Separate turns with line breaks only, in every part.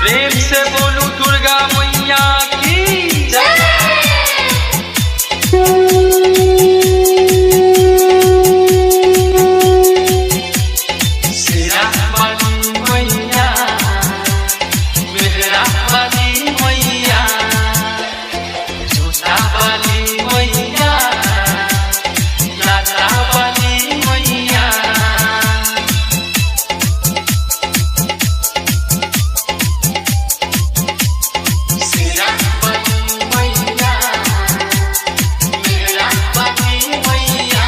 प्रेम से बोलू दुर्गा मैया की जय। सिरा वाली मैया, मेहरा वाली मैया, जोता वाली मैया, लाता वाली मैया। सिरा वाली मैया, मेहरा वाली मैया,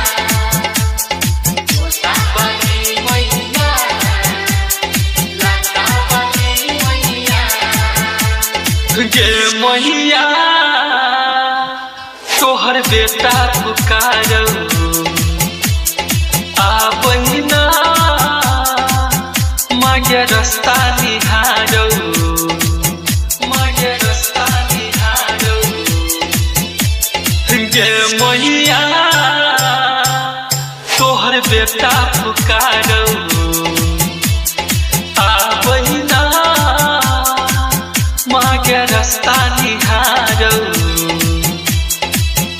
जोता वाली मैया, लाता वाली मैया। गे मैया तोहर बेटा पुकारो आबहिना, मागे रास्ता निहारो, मागे रास्ता निहारो। गे मैया तोहर बेटा पुकारो आबहिना, मागे रास्ता निहारो।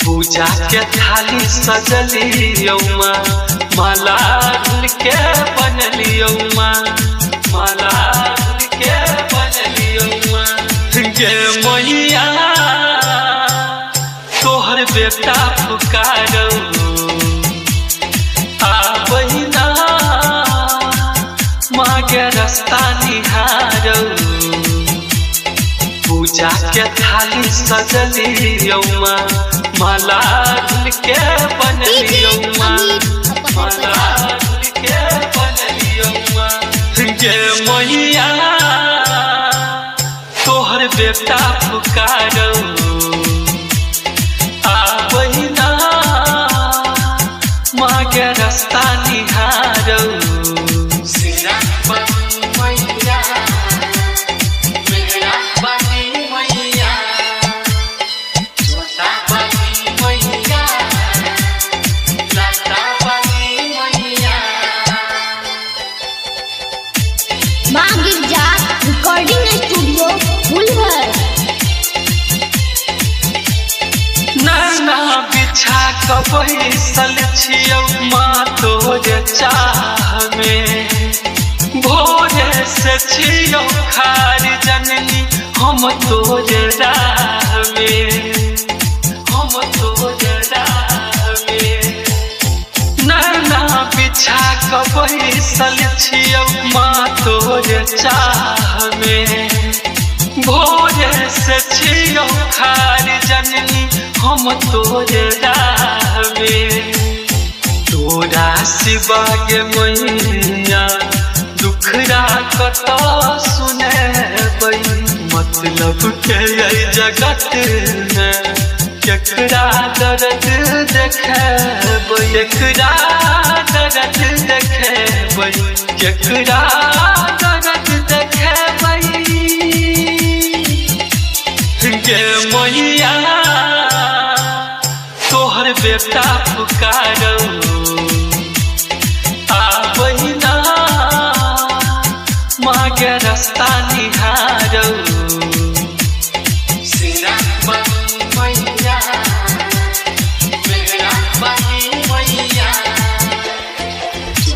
पूजा के थाली सजलियौ माँ, माला फूल के बनलियौ माँ, माला फूल के बनलियौ माँ। गे मैया तोहर बेटा पुकारो आबहिना, मागे रास्ता निहारो। पूजा के थाली सजलियौ माँ, माला फूल के बनलियौ माँ, माला फूल के बनलियौ माँ। गे मैया तोहर बेटा पुकारो आबहिना, मागे रास्ता निहारो। सिरा वाली मैया, मेहरा वाली मैया, जोता वाली मैया, लाता वाली मैया।
माँ गिरजा रिकॉर्डिंग स्टूडियो फुलहर।
नैना बिछा क बैसल छियौ माँ तोरे चाह में, भोरे से छियौ खार जननी हम तोरे राह में, हम तोरे राह में। नैना बिछा क बैसल छियौ माँ तोरे चाह में, भोरे से छियौ खार जननी हम तोरे राह में। तोरा सिवा गे मैया दुखड़ा कत सुनेबै, मतलब के अइ जगत में केकरा दर्द देखेबै, केकरा दर्द देखेबै, केकरा दर्द देखेबै। गे मैया तोहर बेटा पुकारो आबहिना, मागे रास्ता निहारो। सिरा वाली मैया, मेहरा वाली मैया,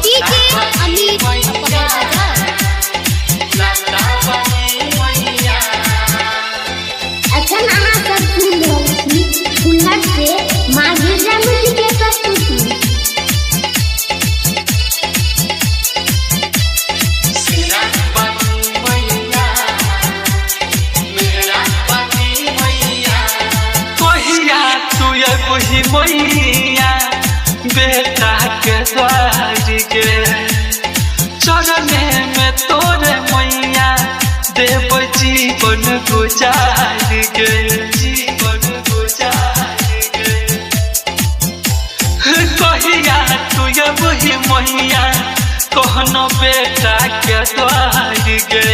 डीजे अमित अपहर।
लाता वाली मैया।
अखन अहाँ सब सुनि रहल छी फुलहर से माँ गिरजा म्यूजिक के प्रस्तुति।
सिरा वाली मैया, मेहरा वाली मैया। कहिया तू अबही मैया बेटा के द्वार गे, चरने में तोरे मैया देव जीवन गुजार गे, जीवन गुजार गे। कहिया तू अबही मैया कहनो बेटा के द्वार गे,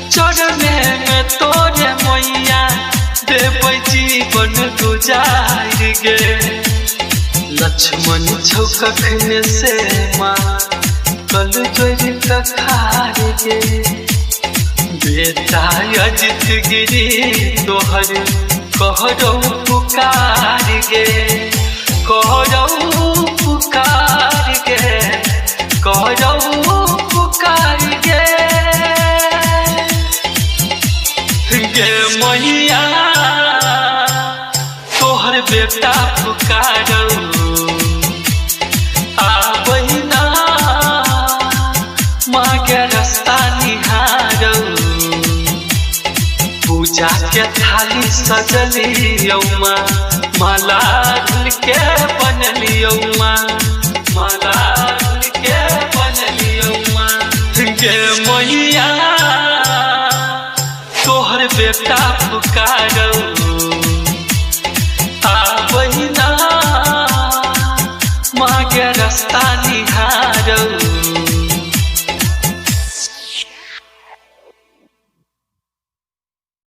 चरने में तोरे मैया देव जीवन गुजार गे। लक्ष्मण छौ कखने से माँ कल जोड़ कखार गे, बेटा अजित गिरी तोहर कहरौ पुकार गे, कहरौ पुकार गे, कहरौ पुकार गे, गे मैया तोहर बेटा पुकारौ आबैना माँ के रास्ता निहारौ, पूजा के थाली सजलियौ माँ, माला ढुल के बनलियौ माँ, माला ढुल के बनलियौ माँ, गे मैया तोहर बेटा पुकार